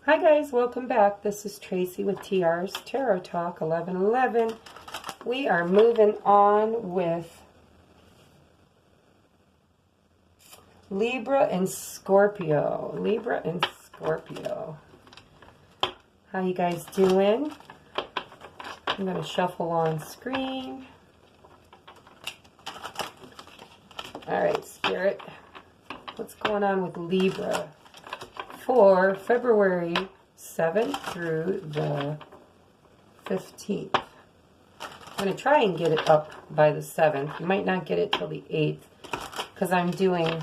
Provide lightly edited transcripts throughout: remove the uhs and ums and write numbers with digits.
Hi guys, welcome back. This is Tracy with T.R.'s Tarot Talk 1111. We are moving on with Libra and Scorpio. Libra and Scorpio. How you guys doing? I'm going to shuffle on screen. Alright, Spirit. What's going on with Libra for February 7th through the 15th? I'm going to try and get it up by the 7th. You might not get it till the 8th because I'm doing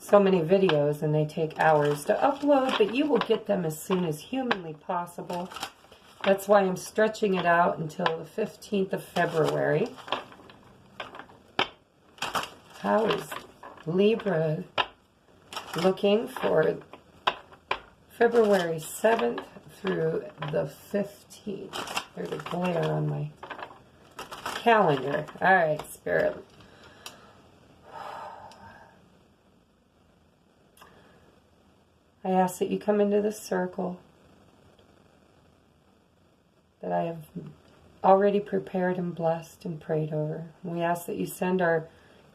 so many videos and they take hours to upload, but you will get them as soon as humanly possible. That's why I'm stretching it out until the 15th of February. How is Libra looking for February 7th through the 15th? There's a glare on my calendar. All right, Spirit. I ask that you come into this circle that I have already prepared and blessed and prayed over. We ask that you send our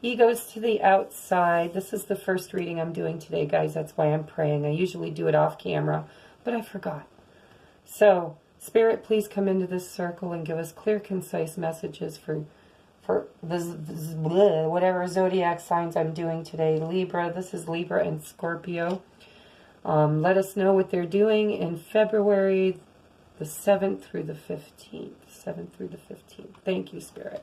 egos to the outside. This is the first reading I'm doing today, guys. That's why I'm praying. I usually do it off camera, but I forgot. So, Spirit, please come into this circle and give us clear, concise messages for this whatever zodiac signs I'm doing today. Libra, this is Libra and Scorpio. Let us know what they're doing in February the 7th through the 15th. 7th through the 15th. Thank you, Spirit.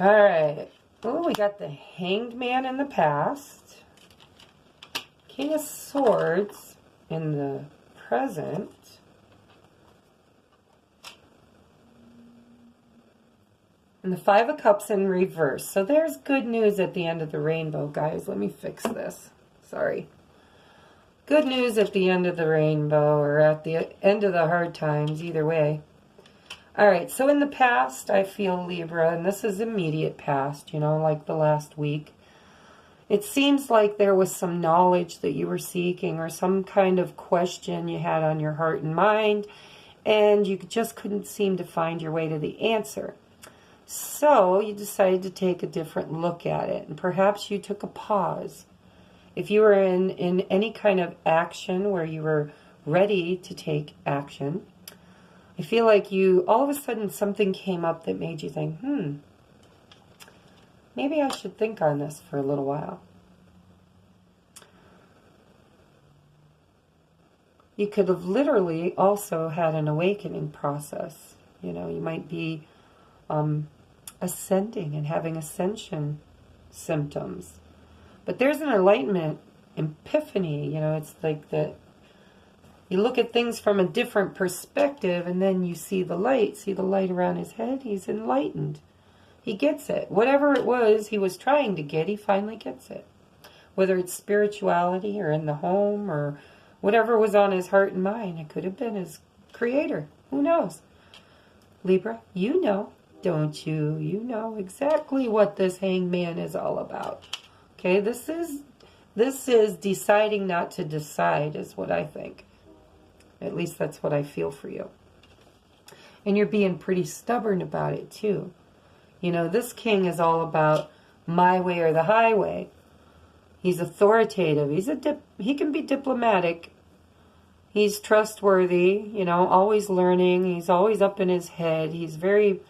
Alright. Oh, we got the Hanged Man in the past. King of Swords in the present. And the Five of Cups in reverse. So there's good news at the end of the rainbow, guys. Let me fix this. Sorry. Good news at the end of the rainbow, or at the end of the hard times, either way. Alright, so in the past, I feel, Libra, and this is immediate past, you know, like the last week. It seems like there was some knowledge that you were seeking, or some kind of question you had on your heart and mind, and you just couldn't seem to find your way to the answer. So you decided to take a different look at it, and perhaps you took a pause. If you were in any kind of action where you were ready to take action, I feel like all of a sudden something came up that made you think, maybe I should think on this for a little while. You could have literally also had an awakening process. You know, you might be ascending and having ascension symptoms. But there's an enlightenment, epiphany, you know, it's like that you look at things from a different perspective and then you see the light around his head. He's enlightened. He gets it. Whatever it was he was trying to get, he finally gets it. Whether it's spirituality or in the home or whatever was on his heart and mind. It could have been his creator. Who knows? Libra, you know, don't you? You know exactly what this Hanged Man is all about. Okay, this is deciding not to decide is what I think. At least that's what I feel for you. And you're being pretty stubborn about it too. You know, this king is all about my way or the highway. He's authoritative. He can be diplomatic. He's trustworthy, you know, always learning. He's always up in his head. He's very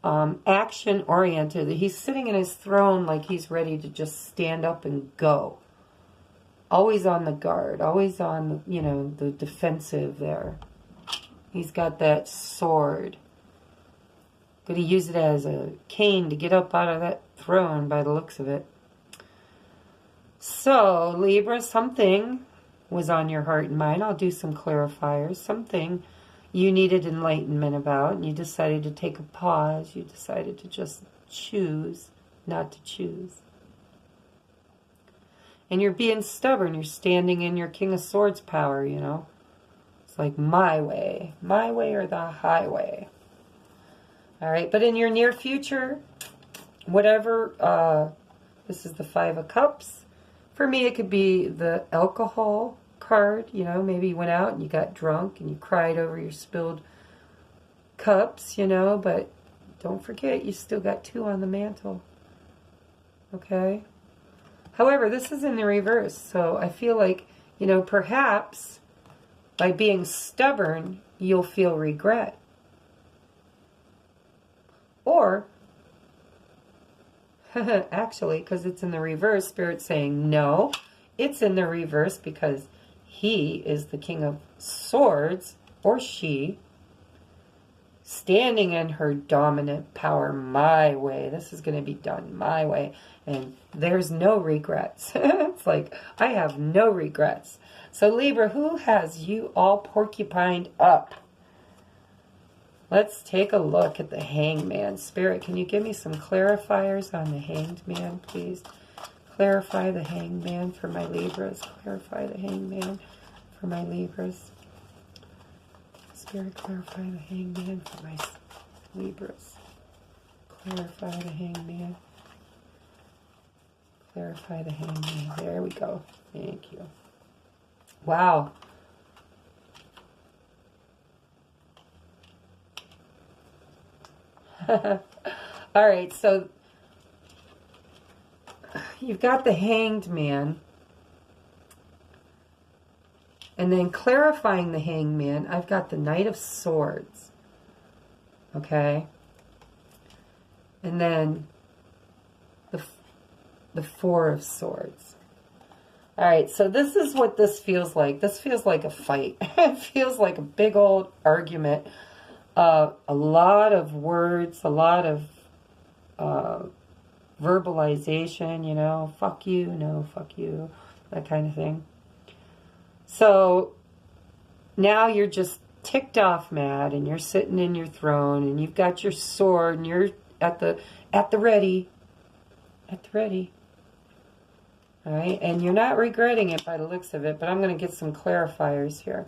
action-oriented. He's sitting in his throne like he's ready to just stand up and go. Always on the guard. Always on, you know, the defensive there. He's got that sword. Could he use it as a cane to get up out of that throne by the looks of it? So, Libra, something was on your heart and mind. I'll do some clarifiers. Something you needed enlightenment about, and you decided to take a pause. You decided to just choose not to choose. And you're being stubborn. You're standing in your King of Swords power, you know. It's like my way or the highway. All right, but in your near future, whatever This is the Five of Cups. For me, it could be the alcohol card. You know, maybe you went out and you got drunk and you cried over your spilled cups, you know, but don't forget, you still got 2 on the mantle. Okay? However, this is in the reverse, so I feel like, you know, perhaps by being stubborn, you'll feel regret. Or, actually, because it's in the reverse, Spirit's saying no, it's in the reverse because he is the King of Swords, or she, standing in her dominant power my way. This is going to be done my way. And there's no regrets. It's like, I have no regrets. So Libra, who has you all porcupined up? Let's take a look at the Hangman. Spirit, can you give me some clarifiers on the Hanged Man, please? Clarify the Hangman for my Libras. Clarify the Hangman for my Libras. Spirit, clarify the Hangman for my Libras. Clarify the Hangman. Clarify the Hangman. There we go. Thank you. Wow. All right, so you've got the Hanged Man. And then clarifying the Hangman, I've got the Knight of Swords. Okay? And then the Four of Swords. All right, so this is what this feels like. This feels like a fight. It feels like a big old argument. A lot of words, a lot of verbalization, you know, fuck you, no, fuck you, that kind of thing. So now you're just ticked off mad and you're sitting in your throne and you've got your sword and you're at the ready. At the ready. All right, and you're not regretting it by the looks of it, but I'm going to get some clarifiers here.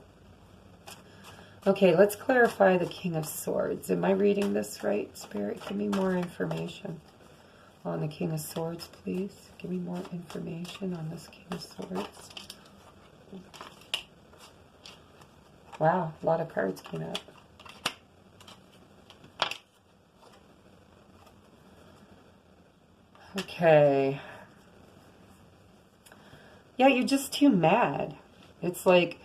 Okay, let's clarify the King of Swords. Am I reading this right, Spirit? Give me more information on the King of Swords, please. Give me more information on this King of Swords. Wow, a lot of cards came out. Okay. Yeah, you're just too mad. It's like,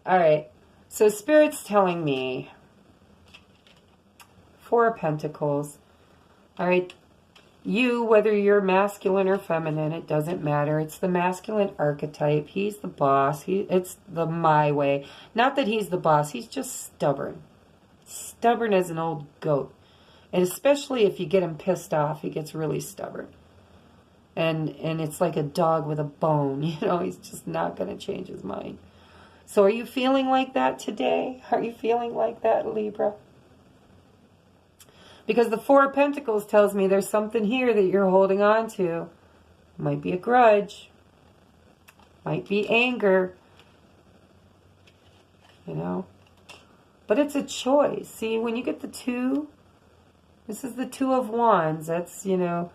all right, so Spirit's telling me Four of Pentacles. All right, you, whether you're masculine or feminine, it doesn't matter. It's the masculine archetype. He's the boss. It's the my way. Not that he's the boss. He's just stubborn. Stubborn as an old goat. And especially if you get him pissed off, he gets really stubborn. And it's like a dog with a bone. You know, he's just not going to change his mind. So are you feeling like that today? Are you feeling like that, Libra? Because the Four of Pentacles tells me there's something here that you're holding on to. Might be a grudge. Might be anger. You know? But it's a choice. See, when you get the Two, this is the Two of Wands. That's, you know,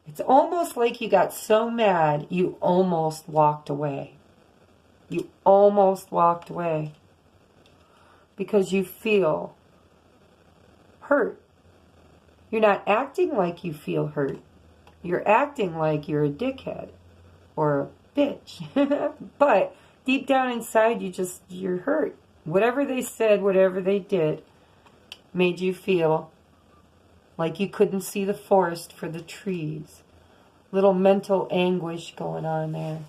it's almost like you got so mad you almost walked away. You almost walked away. Because you feel hurt. You're not acting like you feel hurt. You're acting like you're a dickhead or a bitch. But deep down inside, you're hurt. Whatever they said, whatever they did, made you feel like you couldn't see the forest for the trees. Little mental anguish going on there.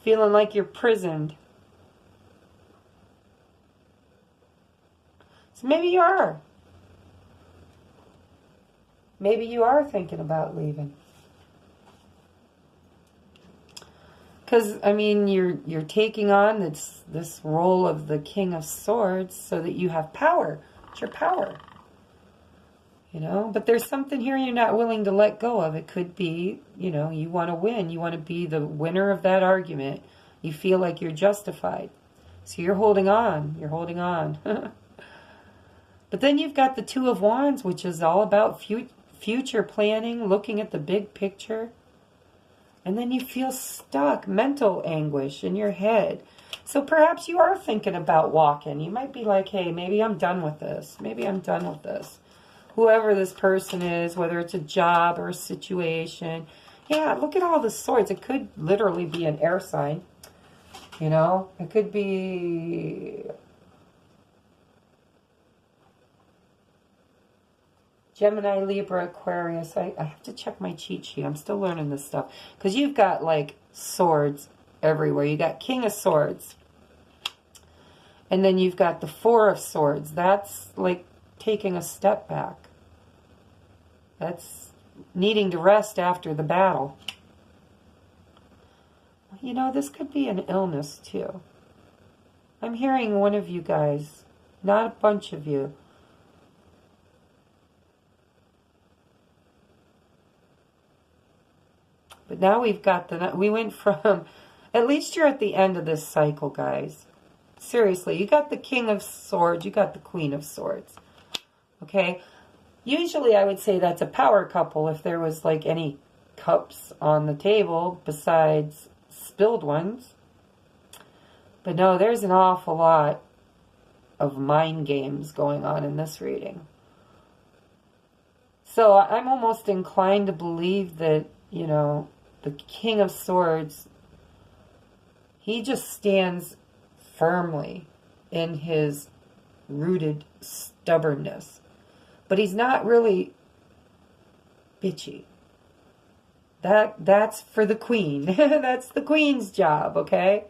Feeling like you're prisoned. So maybe you are. Maybe you are thinking about leaving. Because, I mean, you're taking on this role of the King of Swords so that you have power. It's your power. You know, but there's something here you're not willing to let go of. It could be, you know, you want to win. You want to be the winner of that argument. You feel like you're justified. So you're holding on. You're holding on. But then you've got the Two of Wands, which is all about future planning, looking at the big picture. And then you feel stuck, mental anguish in your head. So perhaps you are thinking about walking. You might be like, hey, maybe I'm done with this. Maybe I'm done with this. Whoever this person is, whether it's a job or a situation. Yeah, look at all the swords. It could literally be an air sign. You know, it could be Gemini, Libra, Aquarius. I have to check my cheat sheet. I'm still learning this stuff. Because you've got, like, swords everywhere. You got King of Swords. And then you've got the Four of Swords. That's, like, taking a step back. That's needing to rest after the battle. You know, this could be an illness, too. I'm hearing one of you guys, not a bunch of you. But now we've got we went from, at least you're at the end of this cycle, guys. Seriously, you got the King of Swords, you got the Queen of Swords. Okay? Usually I would say that's a power couple if there was like any cups on the table besides spilled ones. But no, there's an awful lot of mind games going on in this reading. So I'm almost inclined to believe that, you know, the King of Swords, he just stands firmly in his rooted stubbornness. But he's not really bitchy. That's for the queen. That's the queen's job, okay?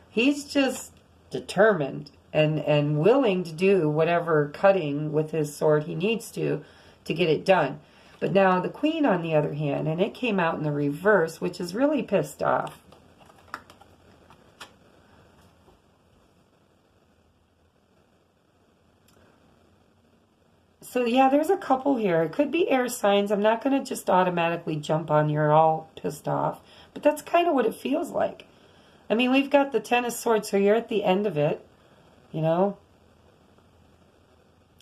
He's just determined and willing to do whatever cutting with his sword he needs to get it done. But now the queen, on the other hand, and it came out in the reverse, which is really pissed off. So yeah, there's a couple here. It could be air signs. I'm not going to just automatically jump on you're all pissed off. But that's kind of what it feels like. I mean, we've got the Ten of Swords, so you're at the end of it. You know?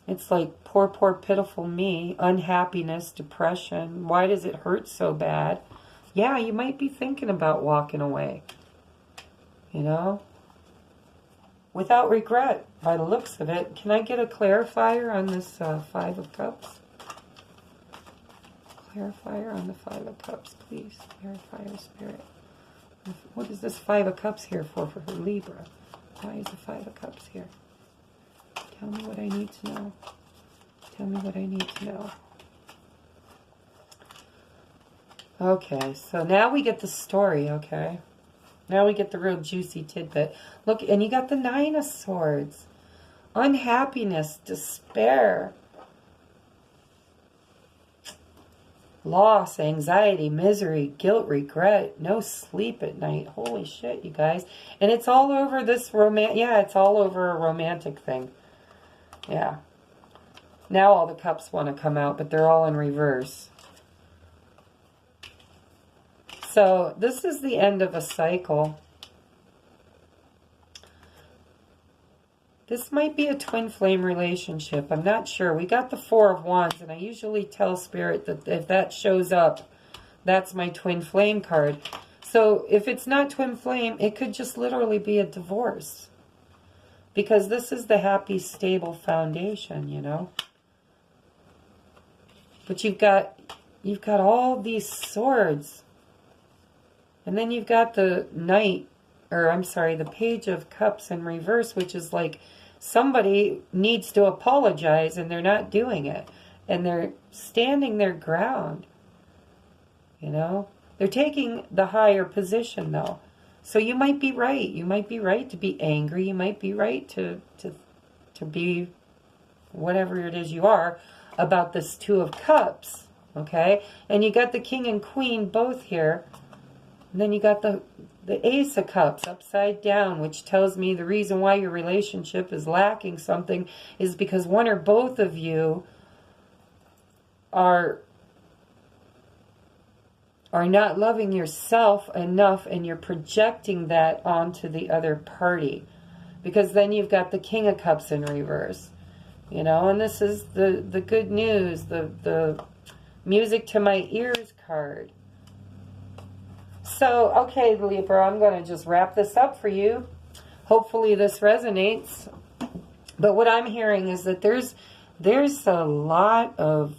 It's like, poor, poor, pitiful me. Unhappiness, depression. Why does it hurt so bad? Yeah, you might be thinking about walking away. You know? Without regret, by the looks of it. Can I get a clarifier on this Five of Cups? Clarifier on the Five of Cups, please. Clarifier, Spirit. What is this Five of Cups here for Libra? Why is the Five of Cups here? Tell me what I need to know. Tell me what I need to know. Okay, so now we get the story, okay? Now we get the real juicy tidbit. Look, and you got the Nine of Swords. Unhappiness, despair, loss, anxiety, misery, guilt, regret, no sleep at night. Holy shit, you guys. And it's all over this it's all over a romantic thing. Yeah. Now all the cups want to come out, but they're all in reverse. So this is the end of a cycle. This might be a twin flame relationship. I'm not sure. We got the Four of Wands, and I usually tell Spirit that if that shows up, that's my twin flame card. So if it's not twin flame, it could just literally be a divorce. Because this is the happy, stable foundation, you know. But you've got all these swords. And then you've got the the Page of Cups in reverse, which is like somebody needs to apologize and they're not doing it. And they're standing their ground. You know? They're taking the higher position, though. So you might be right. You might be right to be angry. You might be right to be whatever it is you are about this Two of Cups. Okay? And you got the King and Queen both here. And then you got the Ace of Cups upside down, which tells me the reason why your relationship is lacking something is because one or both of you are are not loving yourself enough, and you're projecting that onto the other party. Because then you've got the King of Cups in reverse. You know, and this is the good news, the music to my ears card. So, okay, Libra, I'm going to just wrap this up for you. Hopefully this resonates. But what I'm hearing is that there's a lot of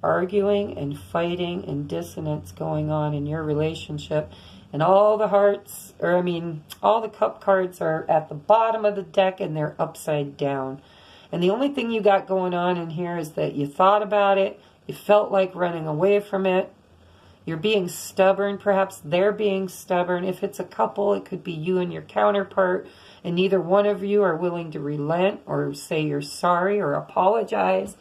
arguing and fighting and dissonance going on in your relationship. And all the hearts, or I mean, all the cup cards are at the bottom of the deck and they're upside down. And the only thing you got going on in here is that you thought about it, you felt like running away from it, you're being stubborn, perhaps they're being stubborn. If it's a couple, it could be you and your counterpart, and neither one of you are willing to relent or say you're sorry or apologize.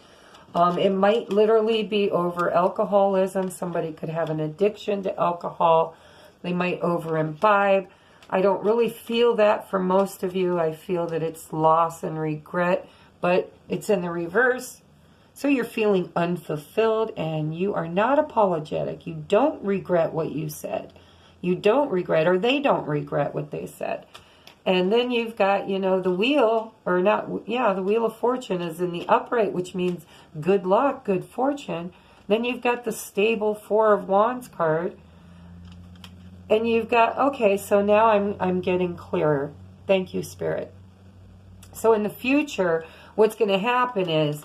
It might literally be over alcoholism. Somebody could have an addiction to alcohol. They might over imbibe. I don't really feel that for most of you. I feel that it's loss and regret, but it's in the reverse. So you're feeling unfulfilled and you are not apologetic. You don't regret what you said. You don't regret, or they don't regret what they said. And then you've got, you know, the wheel, or not, yeah, the Wheel of Fortune is in the upright, which means good luck, good fortune. Then you've got the stable Four of Wands card. And you've got, okay, so now I'm getting clearer. Thank you, Spirit. So in the future, what's going to happen is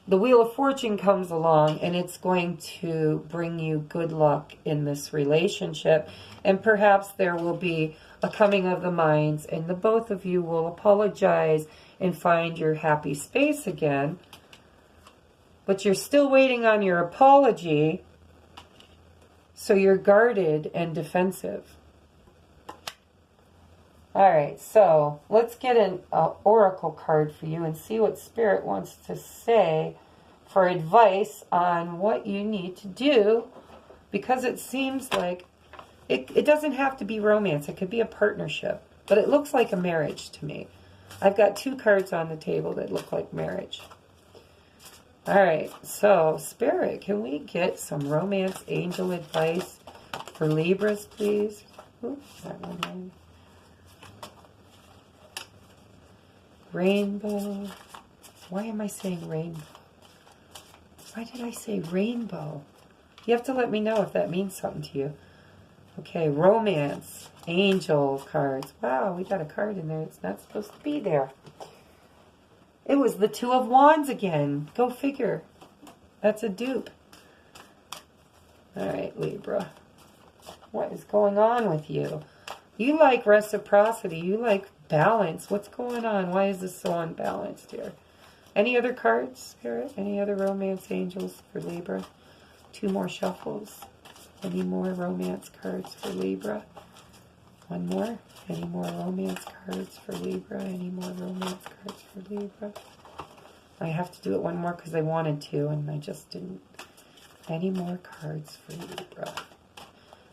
the Wheel of Fortune comes along and it's going to bring you good luck in this relationship. And perhaps there will be a coming of the minds and the both of you will apologize and find your happy space again. But you're still waiting on your apology, so you're guarded and defensive. All right, so let's get an oracle card for you and see what Spirit wants to say for advice on what you need to do, because it seems like it doesn't have to be romance. It could be a partnership, but it looks like a marriage to me. I've got two cards on the table that look like marriage. All right, so Spirit, can we get some romance angel advice for Libras, please? Oops, that one. Rainbow. Why am I saying rainbow? Why did I say rainbow? You have to let me know if that means something to you. Okay, romance, angel cards. Wow, we got a card in there that's not supposed to be there. It was the Two of Wands again. Go figure. That's a dupe. All right, Libra. What is going on with you? You like reciprocity. You like balance. What's going on? Why is this so unbalanced here? Any other cards, Spirit? Any other romance angels for Libra? Two more shuffles. Any more romance cards for Libra? One more. Any more romance cards for Libra? Any more romance cards for Libra? I have to do it one more because I wanted to and I just didn't. Any more cards for Libra?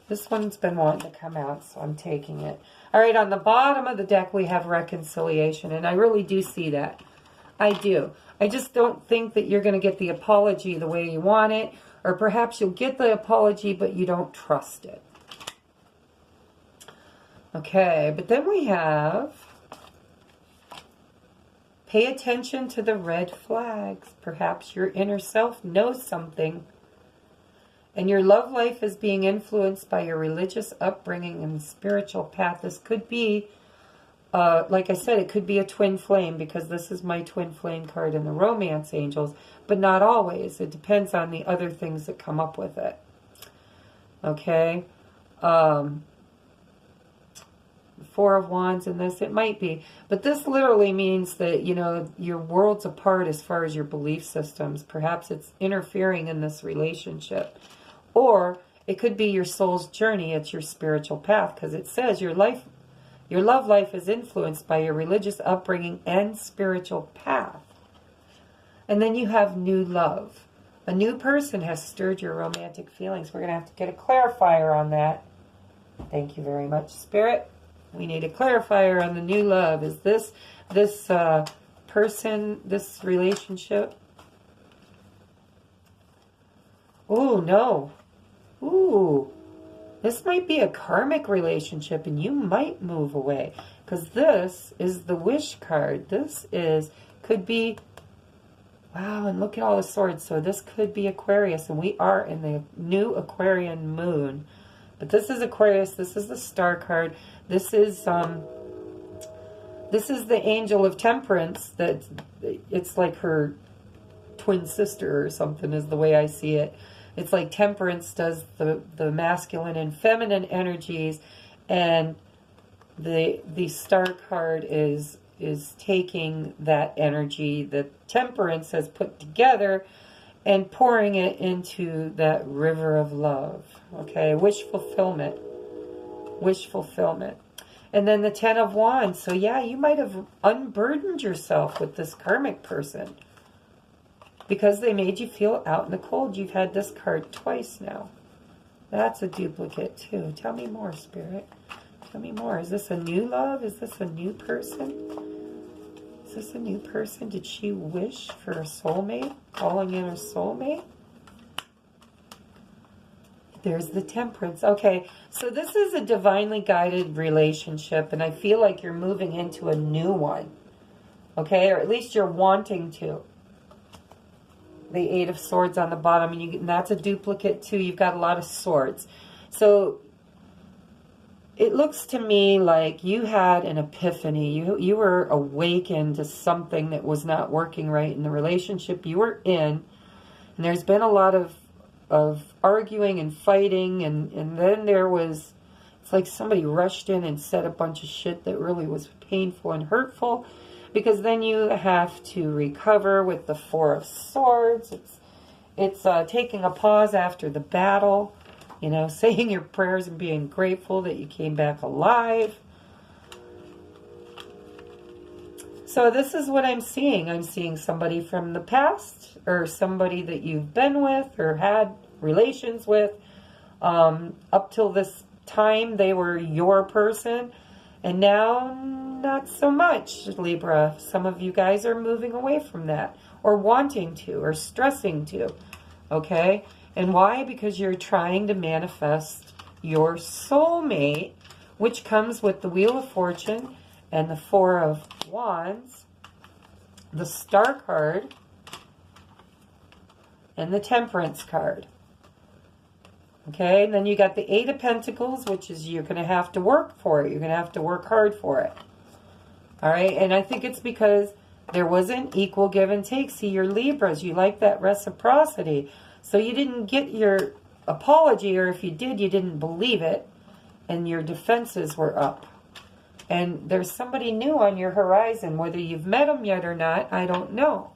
This one's been wanting to come out, so I'm taking it. All right, on the bottom of the deck we have reconciliation, and I really do see that. I do. I just don't think that you're going to get the apology the way you want it, or perhaps you'll get the apology but you don't trust it. Okay, but then we have pay attention to the red flags. Perhaps your inner self knows something, and your love life is being influenced by your religious upbringing and spiritual path. This could be, like I said, it could be a twin flame, because this is my twin flame card in the romance angels, but not always. It depends on the other things that come up with it. Okay? Four of Wands in this, it might be. But this literally means that, you know, your worlds apart as far as your belief systems. Perhaps it's interfering in this relationship. Or it could be your soul's journey. It's your spiritual path, because it says your love life is influenced by your religious upbringing and spiritual path. And then you have new love. A new person has stirred your romantic feelings. We're going to have to get a clarifier on that. Thank you very much, Spirit. We need a clarifier on the new love. Is this person, this relationship? Oh, no. Ooh. This might be a karmic relationship and you might move away. Because this is the wish card. This could be, wow, and look at all the swords. So this could be Aquarius, and we are in the new Aquarian moon. But this is Aquarius. This is the star card. This is the angel of temperance. That it's like her twin sister or something is the way I see it. It's like temperance does the masculine and feminine energies, and the star card is taking that energy that temperance has put together and pouring it into that river of love. Okay, wish fulfillment. Wish fulfillment. And then the 10 of Wands. So yeah, you might have unburdened yourself with this karmic person because they made you feel out in the cold. You've had this card twice now. That's a duplicate too. Tell me more, Spirit. Tell me more. Is this a new love? Is this a new person? Is this a new person? Did she wish for a soulmate? Calling in her soulmate? There's the temperance. Okay, so this is a divinely guided relationship, and I feel like you're moving into a new one. Okay, or at least you're wanting to. The 8 of Swords on the bottom, and that's a duplicate too. You've got a lot of swords. So it looks to me like you had an epiphany. You were awakened to something that was not working right in the relationship you were in. And there's been a lot of arguing and fighting. And then there was, it's like somebody rushed in and said a bunch of shit that really was painful and hurtful. Because then you have to recover with the 4 of Swords. It's taking a pause after the battle. You know, saying your prayers and being grateful that you came back alive. So this is what I'm seeing. I'm seeing somebody from the past, or somebody that you've been with or had relations with. Up till this time, they were your person. And now, not so much, Libra. Some of you guys are moving away from that, or wanting to, or stressing to. Okay? And why? Because you're trying to manifest your soulmate, which comes with the Wheel of Fortune and the 4 of Wands, the Star card, and the Temperance card. Okay, and then you got the 8 of Pentacles, which is you're going to have to work for it. You're going to have to work hard for it. All right, and I think it's because there wasn't equal give and take. See, you're Libras. You like that reciprocity. So you didn't get your apology, or if you did, you didn't believe it, and your defenses were up. And there's somebody new on your horizon. Whether you've met them yet or not, I don't know.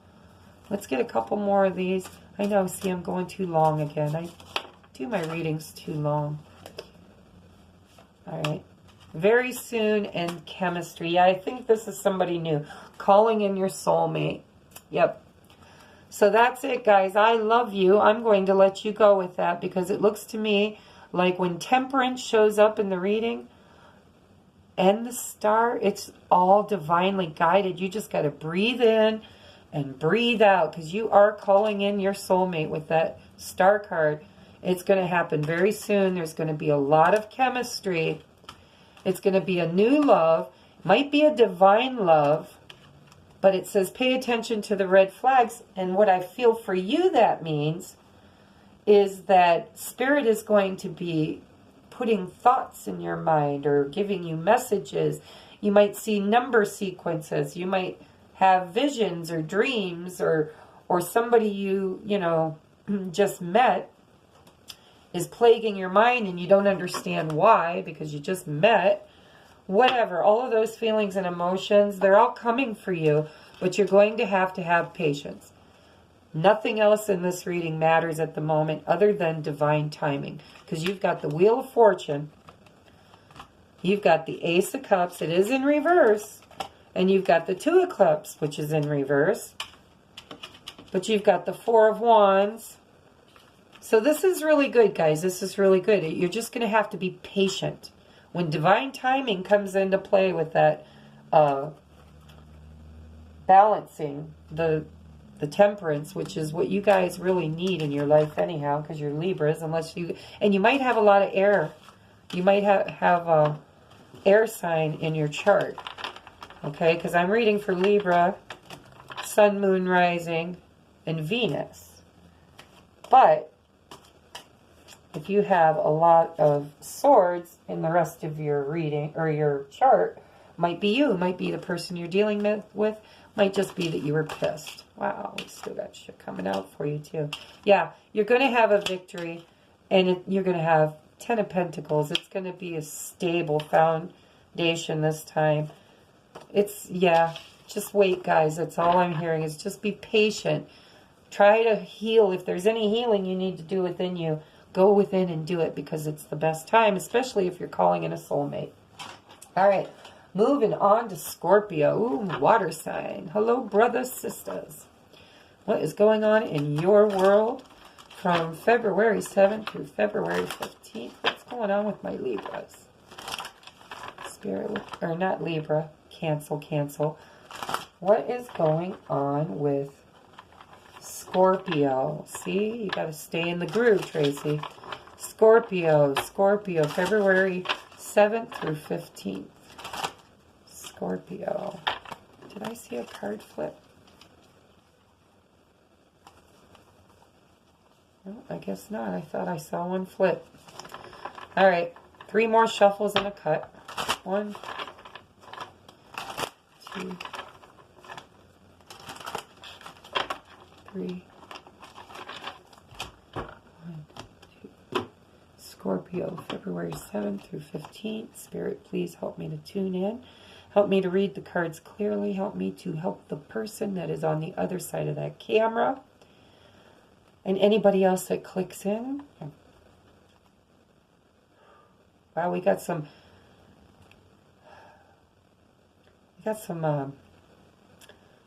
Let's get a couple more of these. I know, see, I'm going too long again. I do my readings too long. All right. Very soon, and chemistry. Yeah, I think this is somebody new. Calling in your soulmate. Yep. So that's it, guys. I love you. I'm going to let you go with that because it looks to me like when Temperance shows up in the reading and the Star, it's all divinely guided. You just got to breathe in and breathe out because you are calling in your soulmate with that Star card. It's going to happen very soon. There's going to be a lot of chemistry. It's going to be a new love. Might be a divine love. But it says pay attention to the red flags. And what I feel for you that means is that Spirit is going to be putting thoughts in your mind or giving you messages. You might see number sequences. You might have visions or dreams, or somebody you know, just met is plaguing your mind and you don't understand why because you just met. Whatever, all of those feelings and emotions, they're all coming for you, but you're going to have patience. Nothing else in this reading matters at the moment other than divine timing, because you've got the Wheel of Fortune, you've got the Ace of Cups, it is in reverse, and you've got the 2 of Cups, which is in reverse, but you've got the 4 of Wands. So this is really good, guys. This is really good. You're just going to have to be patient. When divine timing comes into play with that balancing, the the Temperance, which is what you guys really need in your life anyhow, because you're Libras, and you might have a lot of air. You might have a air sign in your chart. Okay, because I'm reading for Libra, Sun, Moon, Rising, and Venus. But if you have a lot of swords in the rest of your reading or your chart, might be you, might be the person you're dealing with, might just be that you were pissed. Wow, we still got shit coming out for you too. Yeah, you're going to have a victory, and you're going to have 10 of Pentacles. It's going to be a stable foundation this time. Yeah, just wait, guys. That's all I'm hearing is just be patient. Try to heal. If there's any healing you need to do within you, go within and do it, because it's the best time, especially if you're calling in a soulmate. All right, moving on to Scorpio. Ooh, water sign. Hello, brothers, sisters. What is going on in your world from February 7th through February 15th? What's going on with my Libras? Spirit, or not Libra. Cancel. What is going on with Scorpio? See, you got to stay in the groove, Tracy. Scorpio, February 7th through 15th. Scorpio. Did I see a card flip? No, I guess not. I thought I saw one flip. All right, 3 more shuffles and a cut. 1, 2, 3. 1, 2. Scorpio, February 7th through 15th. Spirit, please help me to tune in. Help me to read the cards clearly. Help me to help the person that is on the other side of that camera. And anybody else that clicks in. Wow, we got some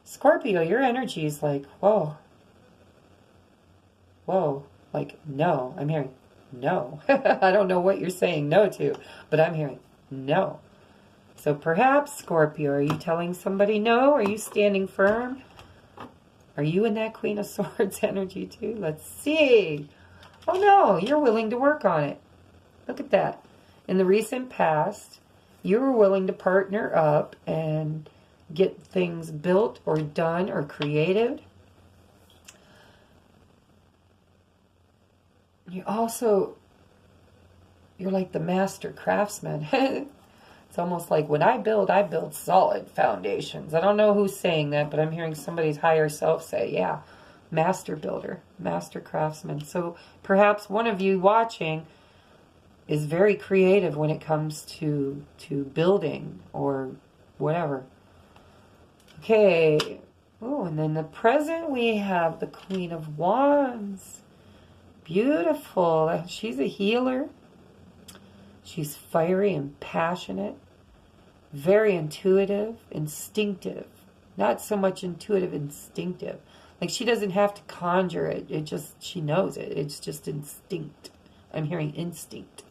Scorpio, your energy is like, whoa, like, no. I'm hearing no. I don't know what you're saying no to, but I'm hearing no. So perhaps, Scorpio, are you telling somebody no? Are you standing firm? Are you in that Queen of Swords energy too? Let's see. Oh no, you're willing to work on it. Look at that. In the recent past, you were willing to partner up and get things built or done or created. You're like the master craftsman. It's almost like when I build solid foundations. I don't know who's saying that, but I'm hearing somebody's higher self say, yeah, master builder, master craftsman. So perhaps one of you watching is very creative when it comes to building or whatever. Okay. Oh, and then the present we have the Queen of Wands. Beautiful. She's a healer. She's fiery and passionate. Very intuitive, instinctive. Not so much intuitive, instinctive. Like she doesn't have to conjure it. She knows it. It's just instinct. I'm hearing instinct.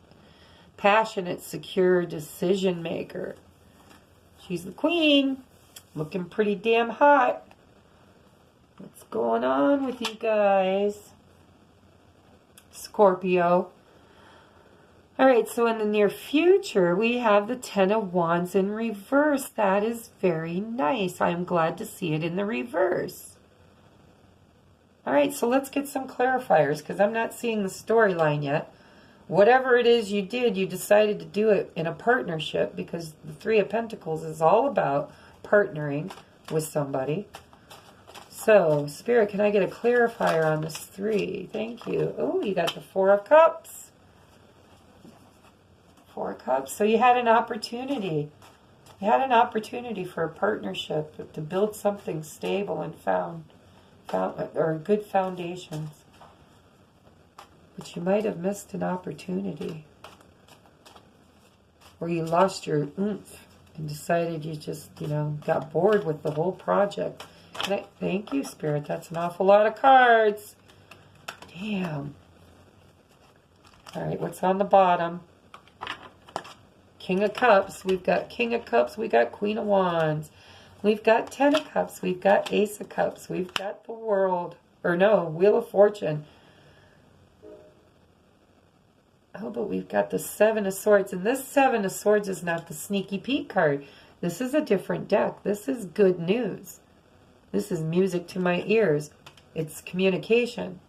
Passionate, secure decision maker. She's the queen. Looking pretty damn hot. What's going on with you guys? Scorpio. Alright, so in the near future, we have the Ten of Wands in reverse. That is very nice. I'm glad to see it in the reverse. Alright, so let's get some clarifiers, because I'm not seeing the storyline yet. Whatever it is you did, you decided to do it in a partnership, because the Three of Pentacles is all about partnering with somebody. So, Spirit, can I get a clarifier on this 3? Thank you. Oh, you got the Four of Cups. 4 of Cups. So you had an opportunity. You had an opportunity for a partnership to build something stable and found or good foundations. But you might have missed an opportunity. Or you lost your oomph and decided you just, got bored with the whole project. Thank you, Spirit. That's an awful lot of cards. Damn. All right, what's on the bottom? King of Cups. We've got King of Cups. We got Queen of Wands. We've got Ten of Cups. We've got Ace of Cups. We've got the World. Or no, Wheel of Fortune. Oh, but we've got the Seven of Swords. And this Seven of Swords is not the Sneaky Pete card. This is a different deck. This is good news. This is music to my ears. It's communication.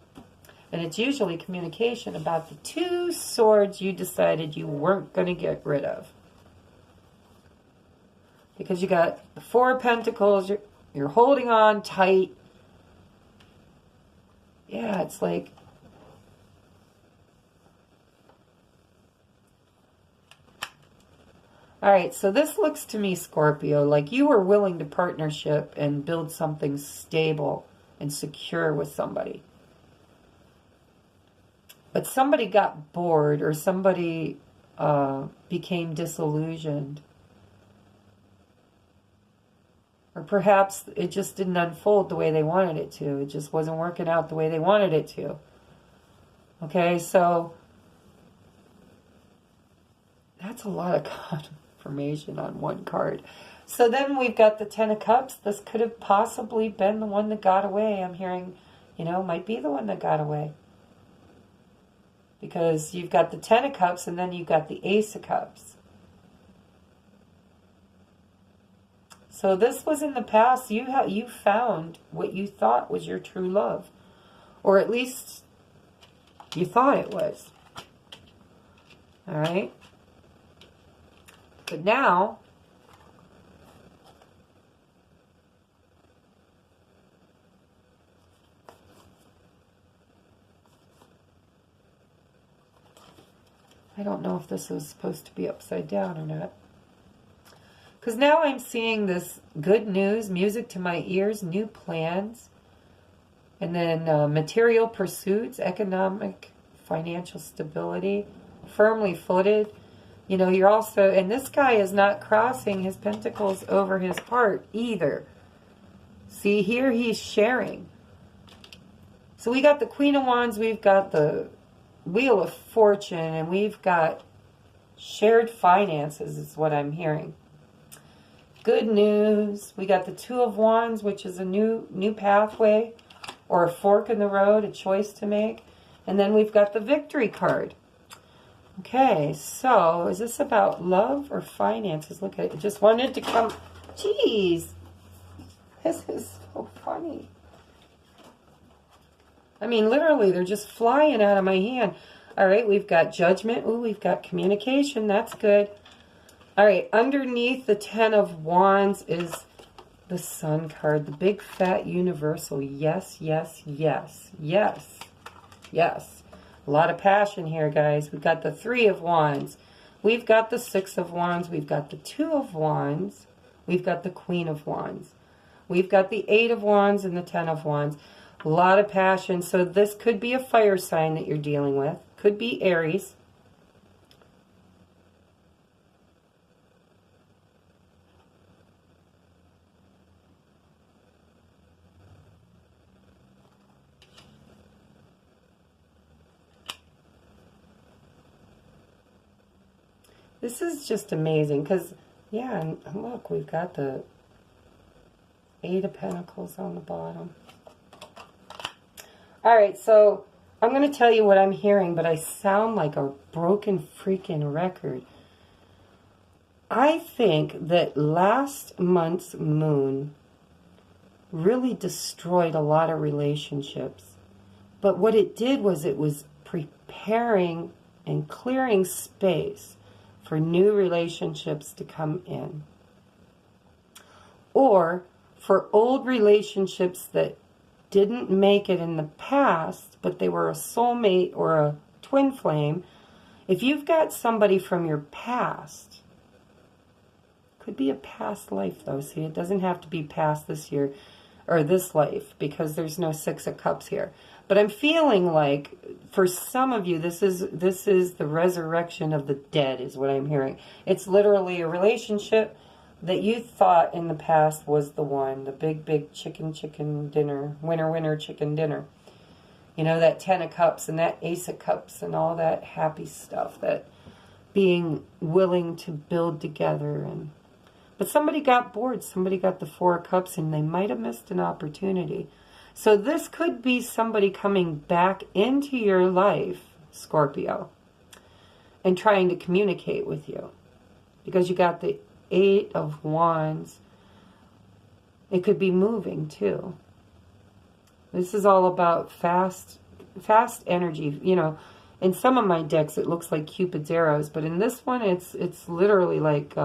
And it's usually communication about the two swords you decided you weren't going to get rid of. Because you got the Four of Pentacles. You're holding on tight. Yeah, it's like... All right, so this looks to me, Scorpio, like you were willing to partnership and build something stable and secure with somebody. But somebody got bored or somebody became disillusioned. Or perhaps it just didn't unfold the way they wanted it to. It just wasn't working out the way they wanted it to. Okay, so that's a lot of confirmation on one card. So then we've got the Ten of Cups. This could have possibly been the one that got away. I'm hearing, you know, might be the one that got away. Because you've got the Ten of Cups and then you've got the Ace of Cups. So this was in the past. You found what you thought was your true love. Or at least you thought it was. All right? But now, I don't know if this was supposed to be upside down or not. Because now I'm seeing this good news, music to my ears, new plans, and then material pursuits, economic, financial stability, firmly footed. You know, you're also, and this guy is not crossing his pentacles over his heart either. See, here he's sharing. So we got the Queen of Wands, we've got the Wheel of Fortune, and we've got shared finances is what I'm hearing. Good news. We got the Two of Wands, which is a new pathway or a fork in the road, a choice to make. And then we've got the Victory card. Okay, so is this about love or finances? Look at it. Just wanted to come. Jeez. This is so funny. I mean, literally, they're just flying out of my hand. All right, we've got Judgment. Ooh, we've got communication. That's good. All right, underneath the Ten of Wands is the Sun card. The big, fat, universal. Yes, yes, yes, yes, yes. A lot of passion here, guys. We've got the Three of Wands. We've got the Six of Wands. We've got the Two of Wands. We've got the Queen of Wands. We've got the Eight of Wands and the Ten of Wands. A lot of passion. So this could be a fire sign that you're dealing with. Could be Aries. This is just amazing because, yeah, and look, we've got the Eight of Pentacles on the bottom. All right, so I'm going to tell you what I'm hearing, but I sound like a broken freaking record. I think that last month's moon really destroyed a lot of relationships. But what it did was it was preparing and clearing space for new relationships to come in. Or for old relationships that didn't make it in the past, but they were a soulmate or a twin flame. If you've got somebody from your past, could be a past life though. See, it doesn't have to be past this year or this life because there's no Six of Cups here. But I'm feeling like for some of you, this is the resurrection of the dead is what I'm hearing. It's literally a relationship that you thought in the past was the one, the big chicken dinner, winner chicken dinner. You know, that Ten of Cups and that Ace of Cups and all that happy stuff, that being willing to build together. But somebody got bored. Somebody got the Four of Cups, and they might have missed an opportunity. So this could be somebody coming back into your life, Scorpio, and trying to communicate with you. Because you got the Eight of Wands. It could be moving too. This is all about fast energy. You know, in some of my decks it looks like Cupid's arrows, but in this one it's literally like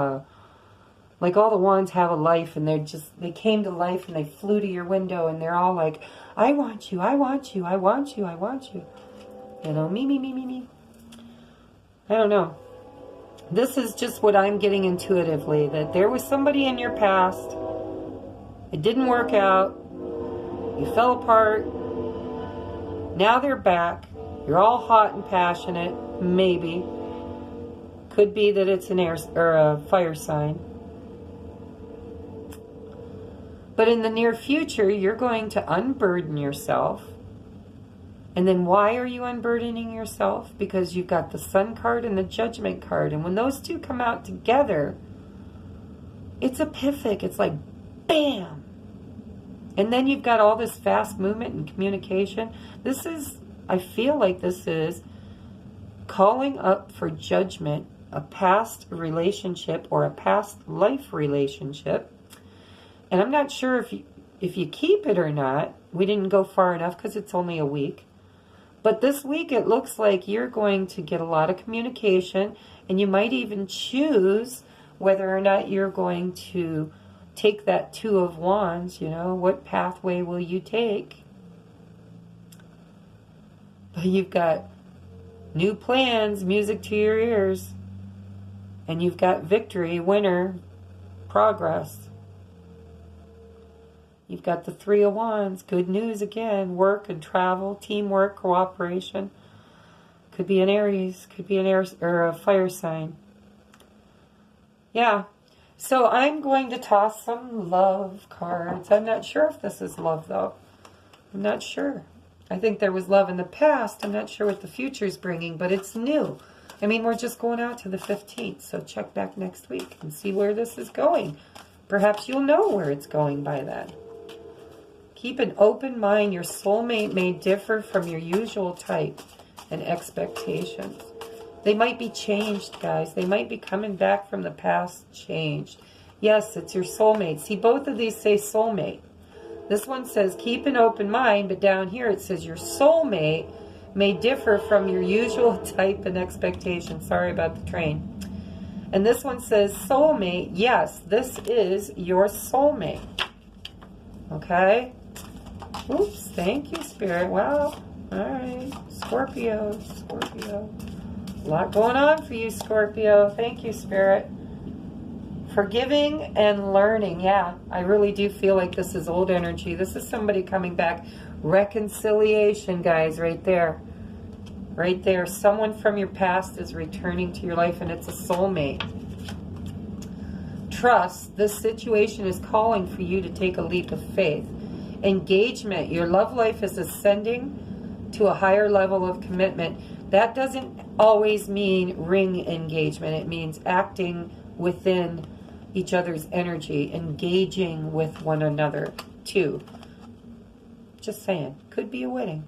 all the wands have a life, and they came to life and they flew to your window, and they're all like, I want you, I want you, I want you, I want you. You know, me, me, me, me, me. I don't know. This is just what I'm getting intuitively, that there was somebody in your past, it didn't work out, you fell apart, now they're back, you're all hot and passionate, maybe. Could be that it's an air or a fire sign. But in the near future, you're going to unburden yourself. And then why are you unburdening yourself? Because you've got the Sun card and the Judgment card. And when those two come out together, it's epiphanic. It's like, bam! And then you've got all this fast movement and communication. This is, I feel like this is calling up for judgment, a past relationship or a past life relationship. And I'm not sure if you keep it or not. We didn't go far enough because it's only a week. But this week it looks like you're going to get a lot of communication, and you might even choose whether or not you're going to take that Two of Wands, you know, what pathway will you take? But you've got new plans, music to your ears, and you've got victory, winner, progress. You've got the Three of Wands, good news again, work and travel, teamwork, cooperation. Could be an Aries, could be an air or a fire sign. Yeah. So I'm going to toss some love cards. I'm not sure if this is love though. I'm not sure. I think there was love in the past. I'm not sure what the future is bringing, but it's new. I mean, we're just going out to the 15th, so check back next week and see where this is going. Perhaps you'll know where it's going by then. Keep an open mind. Your soulmate may differ from your usual type and expectations. They might be changed, guys. They might be coming back from the past changed. Yes, it's your soulmate. See, both of these say soulmate. This one says keep an open mind, but down here it says your soulmate may differ from your usual type and expectation. Sorry about the train. And this one says soulmate. Yes, this is your soulmate. Okay? Oops, thank you, Spirit. Wow. All right. Scorpio. A lot going on for you, Scorpio. Thank you, Spirit. Forgiving and learning. Yeah, I really do feel like this is old energy. This is somebody coming back. Reconciliation, guys, right there. Right there. Someone from your past is returning to your life, and it's a soulmate. Trust. This situation is calling for you to take a leap of faith. Engagement. Your love life is ascending to a higher level of commitment. That doesn't always mean ring engagement. It means acting within each other's energy, engaging with one another too. Just saying. Could be a wedding.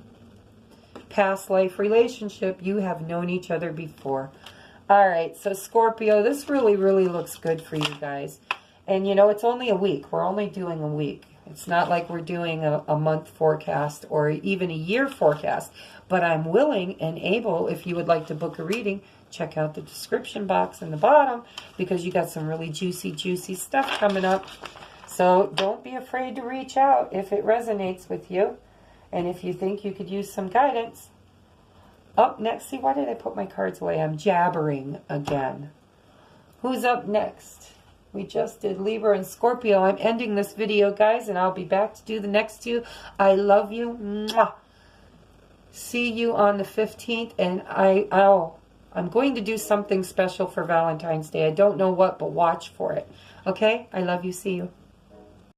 Past life relationship. You have known each other before. All right. So Scorpio, this really, really looks good for you guys. And you know, it's only a week. We're only doing a week. It's not like we're doing a month forecast or even a year forecast. But I'm willing and able, if you would like to book a reading, check out the description box in the bottom, because you got some really juicy, juicy stuff coming up. So don't be afraid to reach out if it resonates with you. And if you think you could use some guidance. Up next, see, why did I put my cards away? I'm jabbering again. Who's up next? We just did Libra and Scorpio. I'm ending this video, guys, and I'll be back to do the next two. I love you. Mwah. See you on the 15th, and I'm going to do something special for Valentine's Day. I don't know what, but watch for it. Okay? I love you. See you.